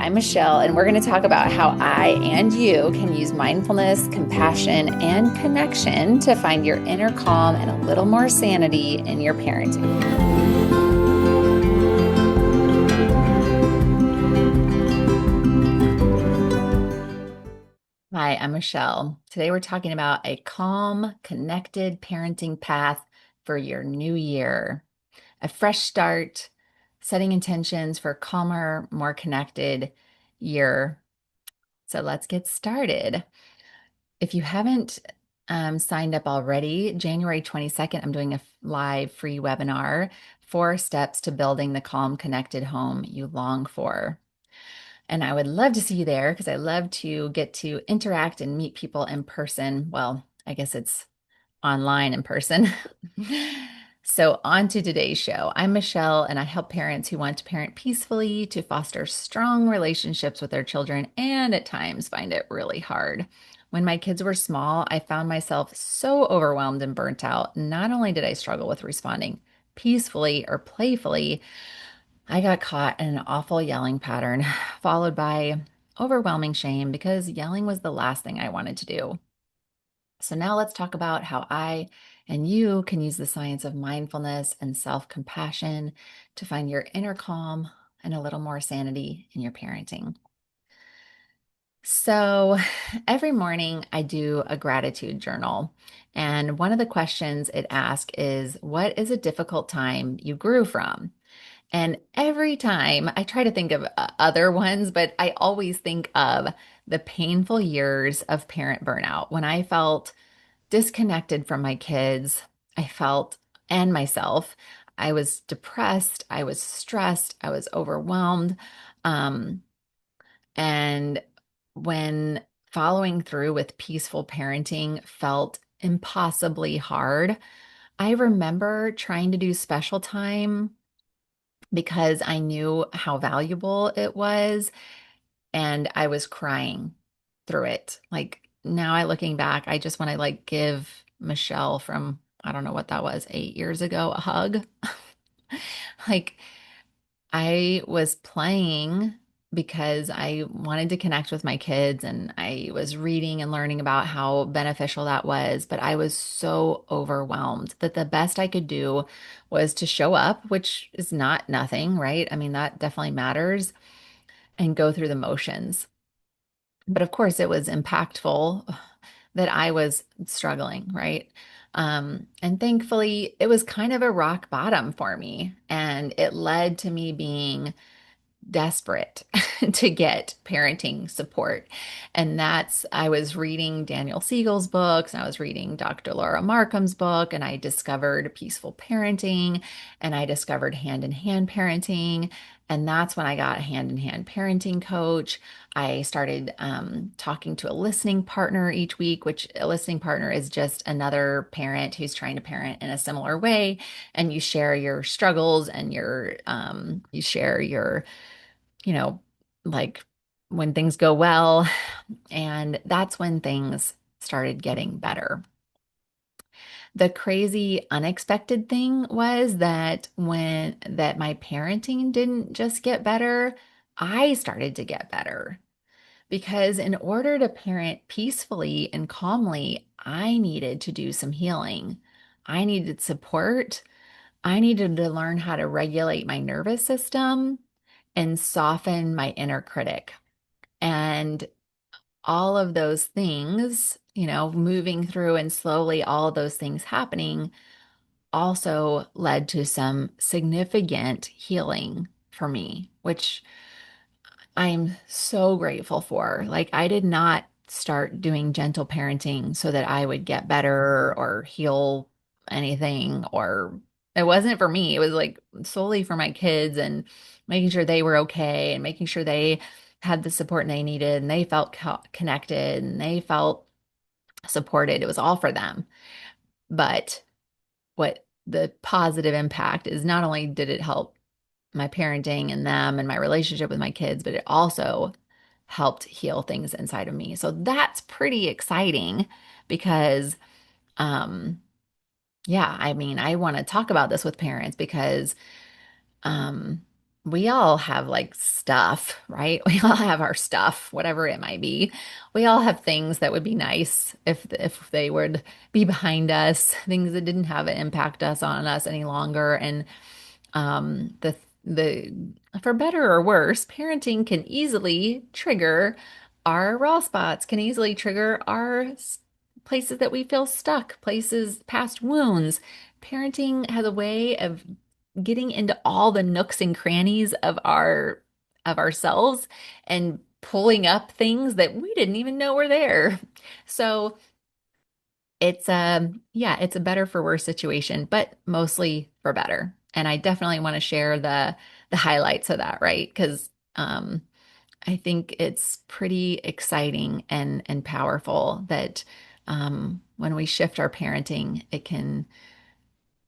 I'm Michelle, and we're going to talk about how I and you can use mindfulness, compassion, and connection to find your inner calm and a little more sanity in your parenting. Hi, I'm Michelle. Today we're talking about a calm, connected parenting path for your new year. A fresh start, setting intentions for a calmer, more connected year. So let's get started. If you haven't signed up already, January 22nd, I'm doing a live free webinar, 4 steps to building the calm, connected home you long for. And I would love to see you there because I love to get to interact and meet people in person. Well, I guess it's online in person. So, on to today's show. I'm Michelle, and I help parents who want to parent peacefully, to foster strong relationships with their children, and at times find it really hard. When my kids were small, I found myself so overwhelmed and burnt out. Not only did I struggle with responding peacefully or playfully, I got caught in an awful yelling pattern, followed by overwhelming shame because yelling was the last thing I wanted to do. So now let's talk about how I and you can use the science of mindfulness and self-compassion to find your inner calm and a little more sanity in your parenting. So every morning I do a gratitude journal. And one of the questions it asks is, what is a difficult time you grew from? And every time I try to think of other ones, but I always think of the painful years of parent burnout when I felt disconnected from my kids. I felt, and myself, I was depressed, I was stressed, I was overwhelmed. Um, and when following through with peaceful parenting felt impossibly hard, I remember trying to do special time because I knew how valuable it was, and I was crying through it. Like now looking back, I just want to like give Michelle from, I don't know what that was, 8 years ago, a hug. Like I was playing because I wanted to connect with my kids and I was reading and learning about how beneficial that was, but I was so overwhelmed that the best I could do was to show up, which is not nothing, right? I mean, that definitely matters, and go through the motions. But of course, it was impactful that I was struggling, right? And thankfully, it was kind of a rock bottom for me. And it led to me being desperate to get parenting support. And I was reading Daniel Siegel's books, and I was reading Dr. Laura Markham's book, and I discovered peaceful parenting, and I discovered hand in hand parenting. And that's when I got a hand in hand parenting coach. I started talking to a listening partner each week, which a listening partner is just another parent who's trying to parent in a similar way. And you share your struggles and you share your you know, like when things go well. And that's when things started getting better. The crazy unexpected thing was that my parenting didn't just get better, I started to get better. Because in order to parent peacefully and calmly, I needed to do some healing. I needed support. I needed to learn how to regulate my nervous system and soften my inner critic. And all of those things, moving through and slowly all of those things happening also led to some significant healing for me, which I'm so grateful for. Like, I did not start doing gentle parenting so that I would get better or heal anything, or it wasn't for me. It was like solely for my kids and making sure they were okay and making sure they had the support they needed and they felt connected and they felt supported. It was all for them. But what the positive impact is, not only did it help my parenting and them and my relationship with my kids, but it also helped heal things inside of me. So that's pretty exciting because, um, yeah, I mean, I want to talk about this with parents because, um, we all have like stuff, right? We all have our stuff, whatever it might be. We all have things that would be nice if they would be behind us, things that didn't have an impact us on us any longer. And the for better or worse, parenting can easily trigger our raw spots, can easily trigger our places that we feel stuck, places, past wounds. Parenting has a way of getting into all the nooks and crannies of ourselves and pulling up things that we didn't even know were there. So it's yeah, it's a better for worse situation, but mostly for better. And I definitely want to share the highlights of that, right? Because I think it's pretty exciting and powerful that when we shift our parenting, it can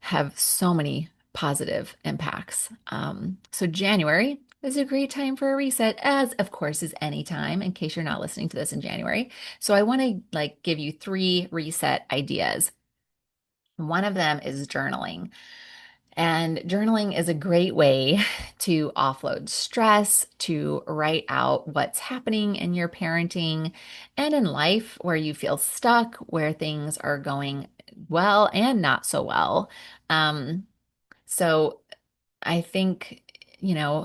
have so many positive impacts. So January is a great time for a reset, as of course is any time, in case you're not listening to this in January. So I want to like give you three reset ideas. One of them is journaling. And journaling is a great way to offload stress, to write out what's happening in your parenting and in life where you feel stuck, where things are going well and not so well. Um, so I think,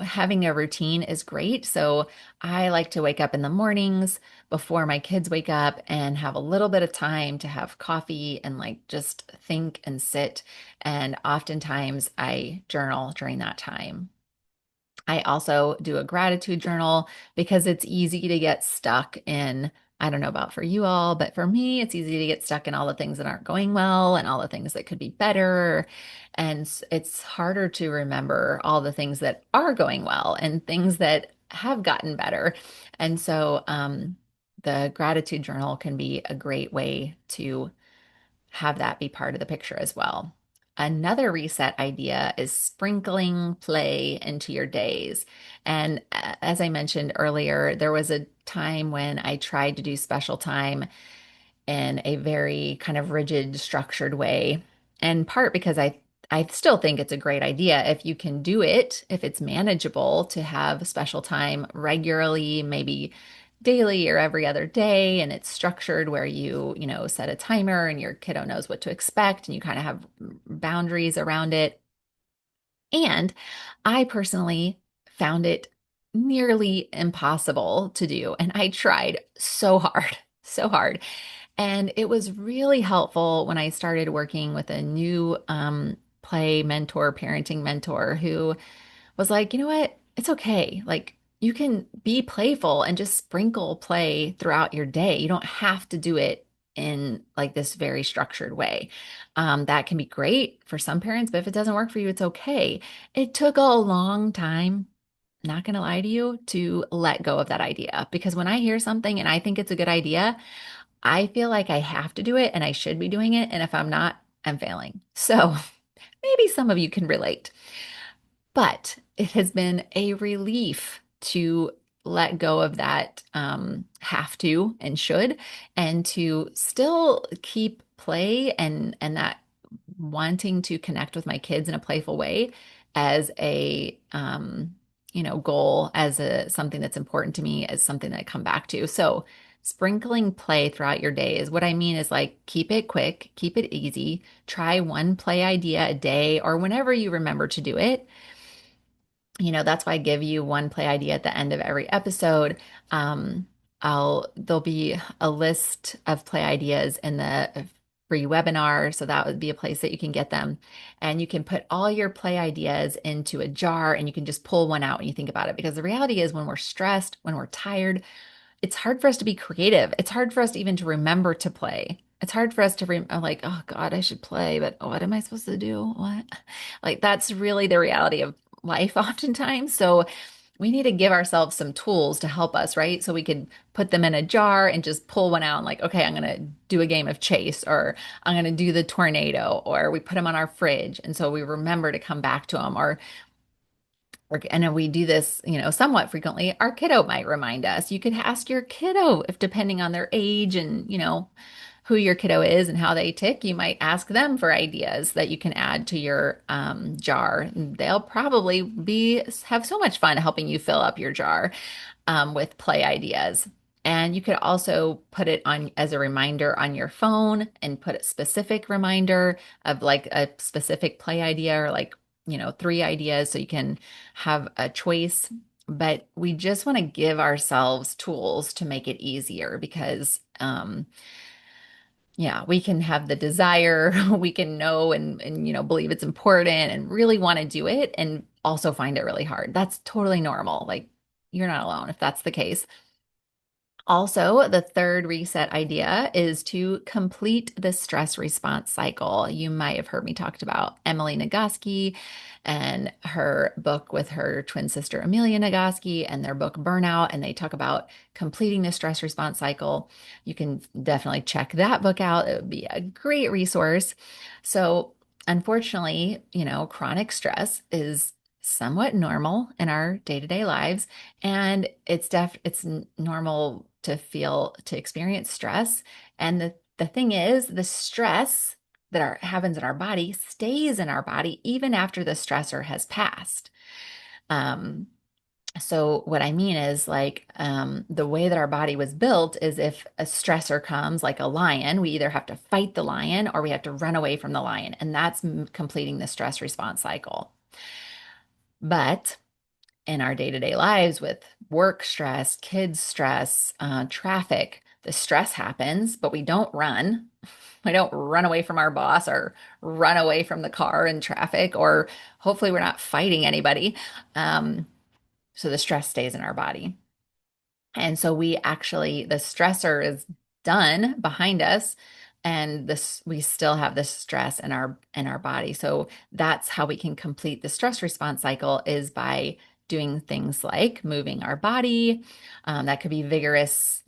having a routine is great. So I like to wake up in the mornings before my kids wake up and have a little bit of time to have coffee and like just think and sit. And oftentimes I journal during that time. I also do a gratitude journal because it's easy to get stuck in, I don't know about for you all, but for me, it's easy to get stuck in all the things that aren't going well and all the things that could be better. And it's harder to remember all the things that are going well and things that have gotten better. And so, the gratitude journal can be a great way to have that be part of the picture as well. Another reset idea is sprinkling play into your days. And as I mentioned earlier, there was a time when I tried to do special time in a very kind of rigid, structured way. In part because I still think it's a great idea if you can do it, if it's manageable to have special time regularly, maybe daily or every other day, and it's structured where you set a timer and your kiddo knows what to expect and you kind of have boundaries around it. And I personally found it nearly impossible to do. And I tried so hard, so hard. And it was really helpful when I started working with a new play mentor, parenting mentor, who was like, you know what? It's okay. Like, you can be playful and just sprinkle play throughout your day. You don't have to do it in like this very structured way. That can be great for some parents, but if it doesn't work for you, it's okay. It took a long time, not going to lie to you, to let go of that idea because when I hear something and I think it's a good idea, I feel like I have to do it and I should be doing it. And if I'm not, I'm failing. So maybe some of you can relate, but it has been a relief to let go of that have to and should, and to still keep play and that wanting to connect with my kids in a playful way as a goal, as a something that's important to me, as something that I come back to. So sprinkling play throughout your day is what I mean is like keep it quick, keep it easy, try one play idea a day or whenever you remember to do it. That's why I give you one play idea at the end of every episode. There'll be a list of play ideas in the free webinar. So that would be a place that you can get them. And you can put all your play ideas into a jar and you can just pull one out when you think about it. Because the reality is when we're stressed, when we're tired, it's hard for us to be creative. It's hard for us even to remember to play. It's hard for us to I'm like, oh God, I should play, but what am I supposed to do? What? Like that's really the reality of life oftentimes. So we need to give ourselves some tools to help us, right? So we could put them in a jar and just pull one out and like, okay, I'm going to do a game of chase or I'm going to do the tornado or we put them on our fridge. And so we remember to come back to them and we do this, somewhat frequently. Our kiddo might remind us. You could ask your kiddo if depending on their age and, who your kiddo is and how they tick, you might ask them for ideas that you can add to your jar. They'll probably be have so much fun helping you fill up your jar with play ideas. And you could also put it on as a reminder on your phone and put a specific reminder of like a specific play idea or like, three ideas so you can have a choice. But we just want to give ourselves tools to make it easier because, yeah, we can have the desire, we can know and believe it's important and really want to do it and also find it really hard. That's totally normal. Like you're not alone if that's the case. Also, the third reset idea is to complete the stress response cycle. You might have heard me talked about Emily Nagoski and her book with her twin sister Amelia Nagoski and their book Burnout, and they talk about completing the stress response cycle. You can definitely check that book out. It would be a great resource. So, unfortunately, chronic stress is somewhat normal in our day-to-day lives, and it's normal to experience stress. And the thing is, the stress that happens in our body stays in our body even after the stressor has passed. Um, so what I mean is like the way that our body was built is if a stressor comes like a lion, we either have to fight the lion or we have to run away from the lion. And that's completing the stress response cycle. But in our day-to-day lives with work stress, kids stress, traffic, the stress happens, but we don't run. We don't run away from our boss or run away from the car in traffic, or hopefully we're not fighting anybody. So the stress stays in our body. And so the stressor is done behind us, and this we still have this stress in our body. So that's how we can complete the stress response cycle is by doing things like moving our body. That could be vigorous,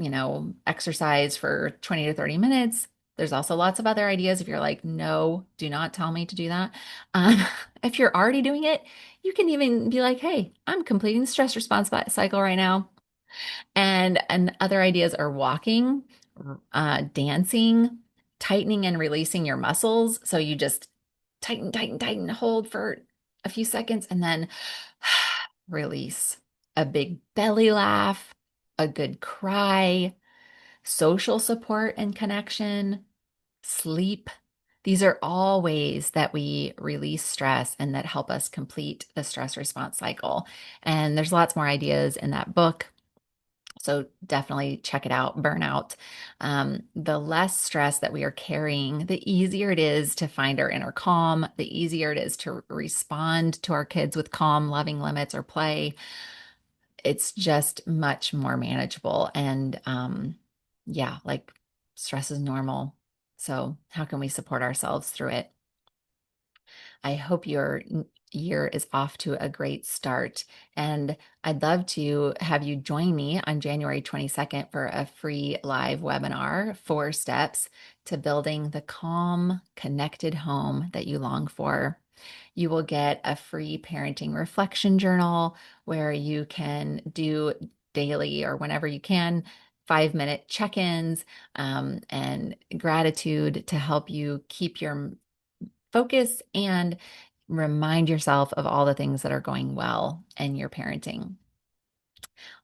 exercise for 20 to 30 minutes. There's also lots of other ideas if you're like, no, do not tell me to do that. Um, if you're already doing it, you can even be like, hey, I'm completing the stress response cycle right now. And other ideas are walking, dancing, tightening and releasing your muscles. So you just tighten, tighten, tighten, hold for a few seconds, and then release. A big belly laugh, a good cry, social support and connection, sleep. These are all ways that we release stress and that help us complete the stress response cycle. And there's lots more ideas in that book. So definitely check it out, burnout. The less stress that we are carrying, the easier it is to find our inner calm, the easier it is to respond to our kids with calm, loving limits or play. It's just much more manageable. And yeah, like stress is normal. So how can we support ourselves through it? I hope your year is off to a great start. And I'd love to have you join me on January 22nd for a free live webinar, 4 steps to building the calm, connected home that you long for. You will get a free parenting reflection journal where you can do daily or whenever you can 5-minute check-ins and gratitude to help you keep your focus and remind yourself of all the things that are going well in your parenting.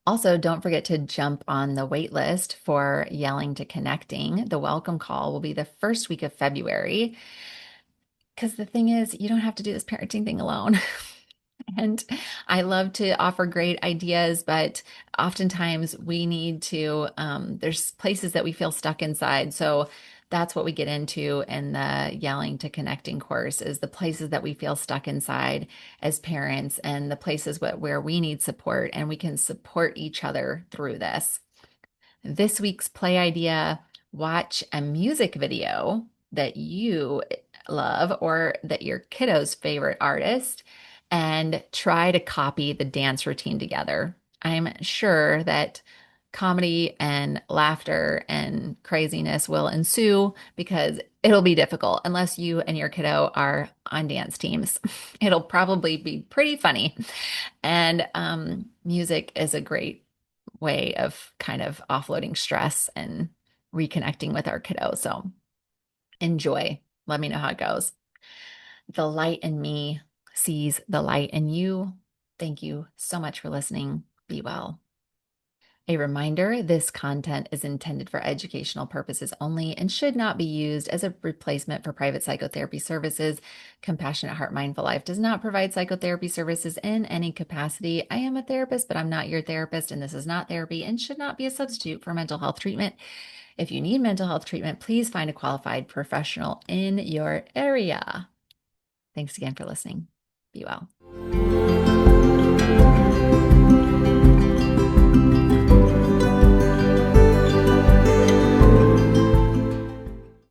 Also, don't forget to jump on the wait list for Yelling to Connecting. The welcome call will be the first week of February. Because the thing is, you don't have to do this parenting thing alone. And I love to offer great ideas, but oftentimes we need to, there's places that we feel stuck inside. So that's what we get into in the Yelling to Connecting course is the places that we feel stuck inside as parents and the places where we need support, and we can support each other through this. This week's play idea: watch a music video that you love or that your kiddo's favorite artist and try to copy the dance routine together. I'm sure that comedy and laughter and craziness will ensue because it'll be difficult unless you and your kiddo are on dance teams. It'll probably be pretty funny. And music is a great way of kind of offloading stress and reconnecting with our kiddo. So enjoy. Let me know how it goes. The light in me sees the light in you. Thank you so much for listening. Be well. A reminder, this content is intended for educational purposes only and should not be used as a replacement for private psychotherapy services. Compassionate Heart Mindful Life does not provide psychotherapy services in any capacity. I am a therapist, but I'm not your therapist, and this is not therapy and should not be a substitute for mental health treatment. If you need mental health treatment, please find a qualified professional in your area. Thanks again for listening. Be well.